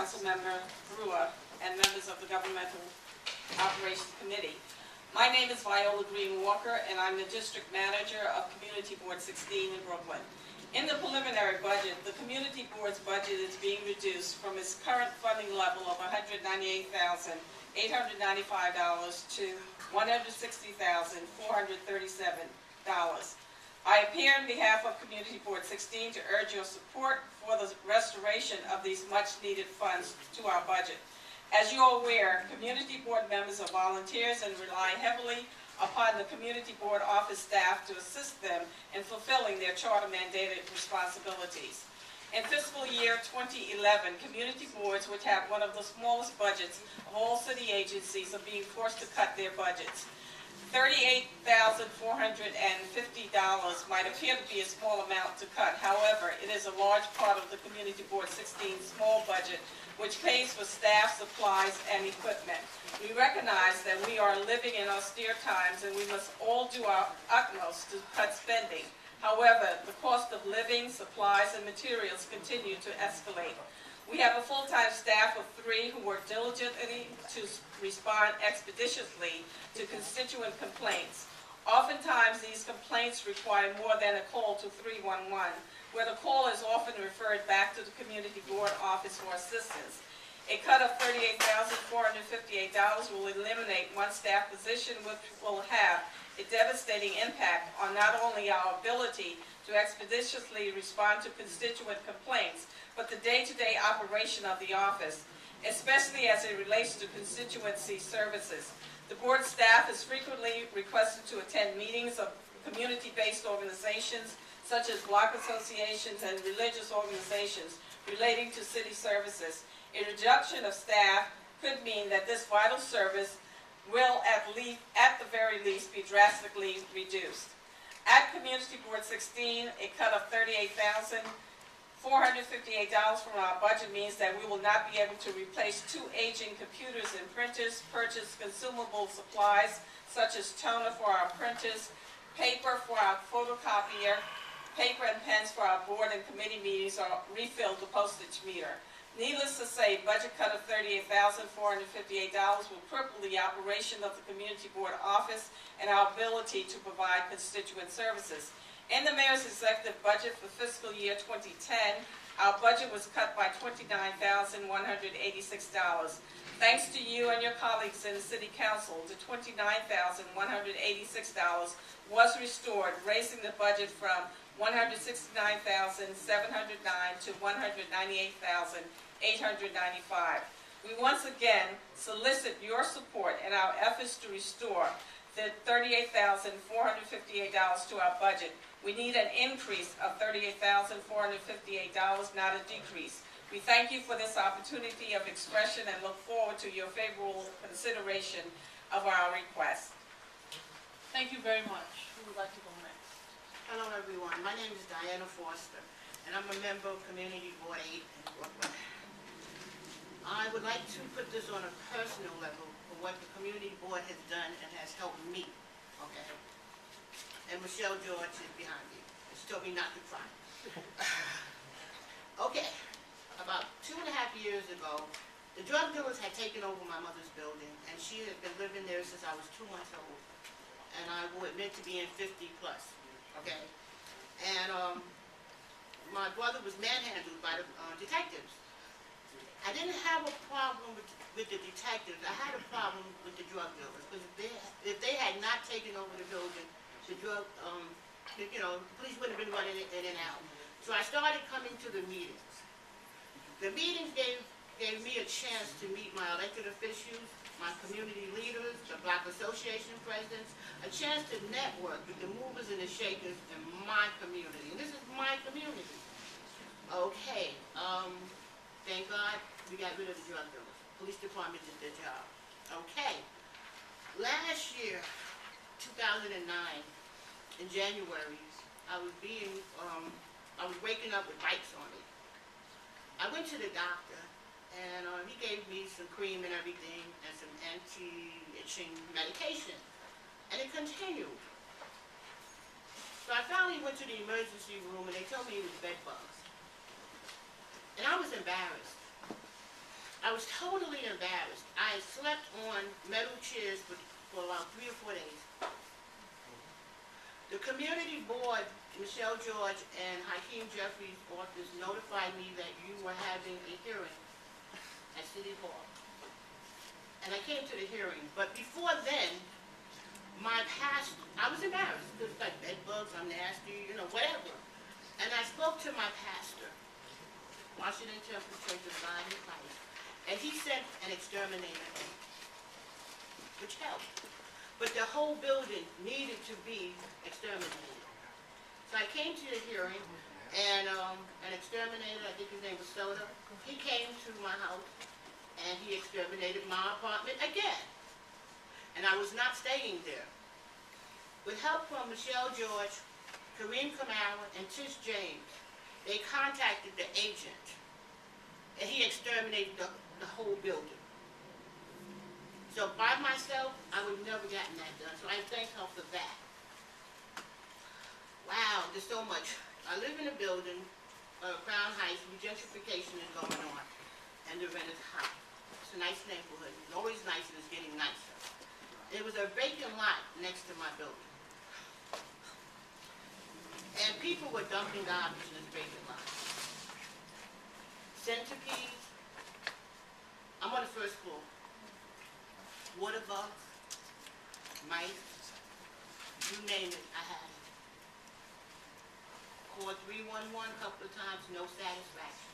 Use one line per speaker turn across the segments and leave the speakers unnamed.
Councilmember Brewer, and members of the Governmental Operations Committee. My name is Viola Green Walker, and I'm the District Manager of Community Board 16 in Brooklyn. In the preliminary budget, the Community Board's budget is being reduced from its current funding level of $198,895 to $160,437. I appear on behalf of Community Board 16 to urge your support for the restoration of these much-needed funds to our budget. As you are aware, Community Board members are volunteers and rely heavily upon the Community Board office staff to assist them in fulfilling their charter-mandated responsibilities. In fiscal year 2011, community boards, which have one of the smallest budgets of all city agencies, are being forced to cut their budgets. $38,450 might appear to be a small amount to cut. However, it is a large part of the Community Board 16's small budget, which pays for staff, supplies, and equipment. We recognize that we are living in austere times and we must all do our utmost to cut spending. However, the cost of living, supplies, and materials continue to escalate. We have a full-time staff of 3 who work diligently to respond expeditiously to constituent complaints. Oftentimes, these complaints require more than a call to 311, where the call is often referred back to the Community Board office for assistance. A cut of $38,458 will eliminate one staff position, which will have a devastating impact on not only our ability to expeditiously respond to constituent complaints, but the day-to-day operation of the office, especially as it relates to constituency services. The board staff is frequently requested to attend meetings of community-based organizations, such as block associations and religious organizations relating to city services. A reduction of staff could mean that this vital service will at the very least be drastically reduced. At Community Board 16, a cut of $38,458 from our budget means that we will not be able to replace 2 aging computers and printers, purchase consumable supplies such as toner for our printers, paper for our photocopier, paper and pens for our board and committee meetings, or refill the postage meter. Needless to say, budget cut of $38,458 will cripple the operation of the Community Board office and our ability to provide constituent services. In the Mayor's executive budget for fiscal year 2010, our budget was cut by $29,186. Thanks to you and your colleagues in the City Council, the $29,186 was restored, raising the budget from $169,709 to $198,895. We once again solicit your support in our efforts to restore the $38,458 to our budget. We need an increase of $38,458, not a decrease. We thank you for this opportunity of expression and look forward to your favorable consideration of our request.
Thank you very much. Who would like to go next?
Hello everyone, my name is Diana Foster and I'm a member of Community Board 8 in Brooklyn. I would like to put this on a personal level for what the Community Board has done and has helped me, okay? And Michelle George is behind me. It's told me not to cry. Okay, about 2.5 years ago, the drug dealers had taken over my mother's building and she had been living there since I was 2 months old. And I will admit to being 50 plus. Okay, and my brother was manhandled by the detectives. I didn't have a problem with the detectives. I had a problem with the drug dealers because if they had not taken over the building, the drug, the police wouldn't have been running in and out. So I started coming to the meetings. The meetings gave me a chance to meet my elected officials, my community leaders, the block association presidents, a chance to network with the movers and the shakers in my community. And this is my community. Okay, thank God we got rid of the drug dealers. Police department did their job. Okay, last year, 2009, in January, I was waking up with bites on me. I went to the doctor. And he gave me some cream and everything and some anti-itching medication. And it continued. So I finally went to the emergency room and they told me it was bed bugs. And I was embarrassed. I was totally embarrassed. I slept on metal chairs for about 3 or 4 days. The community board, Michelle George and Hakeem Jeffrey's office notified me that you were having a hearing at City Hall. And I came to the hearing, but before then, I was embarrassed, because like bed bugs, I'm nasty, you know, whatever. And I spoke to my pastor, Washington Temple Church of God in Christ, and he sent an exterminator in, which helped. But the whole building needed to be exterminated. So I came to the hearing, and an exterminator, I think his name was Soda, he came to my house, and he exterminated my apartment again. And I was not staying there. With help from Michelle George, Kareem Kamara, and Tish James, they contacted the agent, and he exterminated the whole building. So by myself, I would have never gotten that done, so I thank her for that. Wow, there's so much. I live in a building, Crown Heights, gentrification is going on, and the rent is high. It's a nice neighborhood, it's always nice and it's getting nicer. There was a vacant lot next to my building. And people were dumping garbage in this vacant lot. Centipedes. I'm on the first floor. Water bugs, mice, you name it, I had it. Called 311 a couple of times, no satisfaction.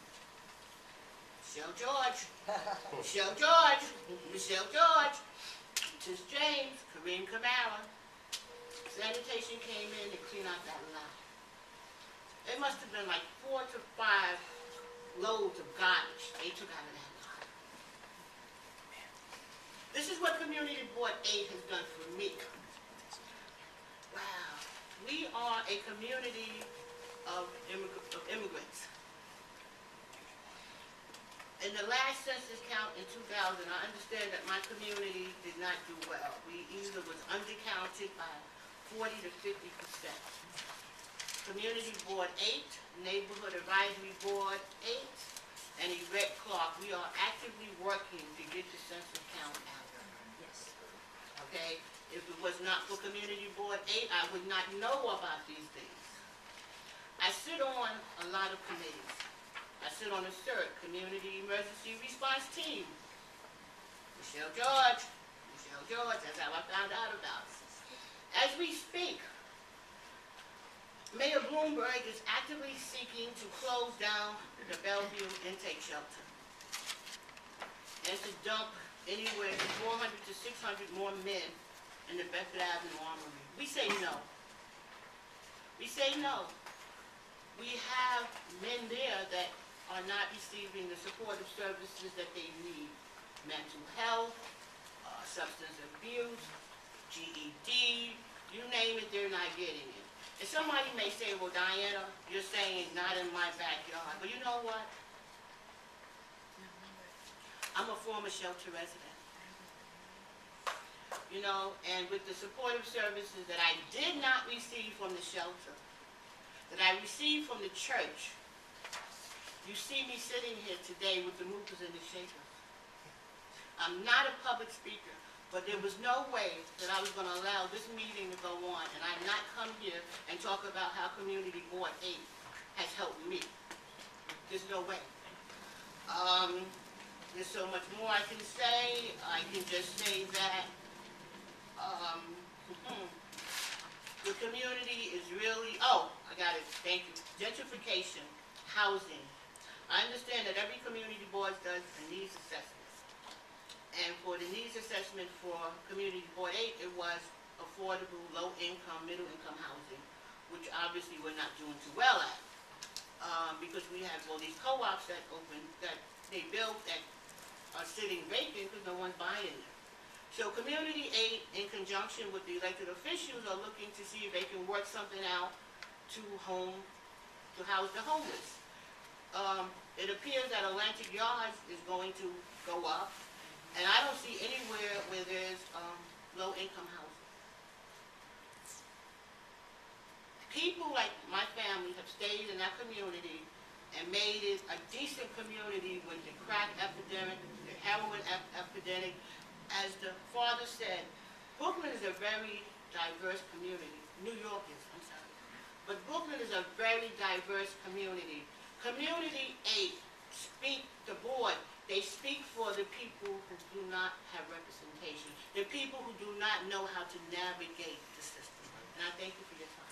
Michelle George, Michelle George, Michelle George, Tish James, Kareem Kamara. Sanitation came in and cleaned out that lot. It must have been like 4 to 5 loads of garbage they took out of that lot. This is what Community Board 8 has done for me. Wow. We are a community of immigrants. In the last census count in 2000, I understand that my community did not do well. We either was undercounted by 40 to 50%. Community Board 8, Neighborhood Advisory Board 8, and Yvette Clark, we are actively working to get the census count out. Yes. Okay? If it was not for Community Board 8, I would not know about these things. I sit on a lot of committees. I sit on the CERT, Community Emergency Response Team. Michelle George, that's how I found out about it. As we speak, Mayor Bloomberg is actively seeking to close down the Bellevue intake shelter and to dump anywhere from 400 to 600 more men in the Bedford Avenue Armory. We say no. We say no. We have men there that are not receiving the supportive services that they need. Mental health, substance abuse, GED, you name it, they're not getting it. And somebody may say, well, Diana, you're saying not in my backyard. But you know what? I'm a former shelter resident. You know, and with the supportive services that I did not receive from the shelter, that I received from the church, you see me sitting here today with the movers and the shakers. I'm not a public speaker, but there was no way that I was going to allow this meeting to go on and I not come here and talk about how Community Board 8 has helped me. There's no way. There's so much more I can say. I can just say that the community is really, I got it, thank you. Gentrification, housing. I understand that every community board does a needs assessment. And for the needs assessment for Community Board 8, it was affordable, low-income, middle-income housing, which obviously we're not doing too well at. Because we have all these co-ops that they built that are sitting vacant because no one's buying them. So Community 8, in conjunction with the elected officials, are looking to see if they can work something out to house the homeless. It appears that Atlantic Yards is going to go up, and I don't see anywhere where there's low-income housing. People like my family have stayed in that community and made it a decent community when the crack epidemic, the unhygienic. As the father said, Brooklyn is a very diverse community. New York is, I'm sorry. But Brooklyn is a very diverse community. Community 8 speak, the board, they speak for the people who do not have representation, the people who do not know how to navigate the system. And I thank you for your time.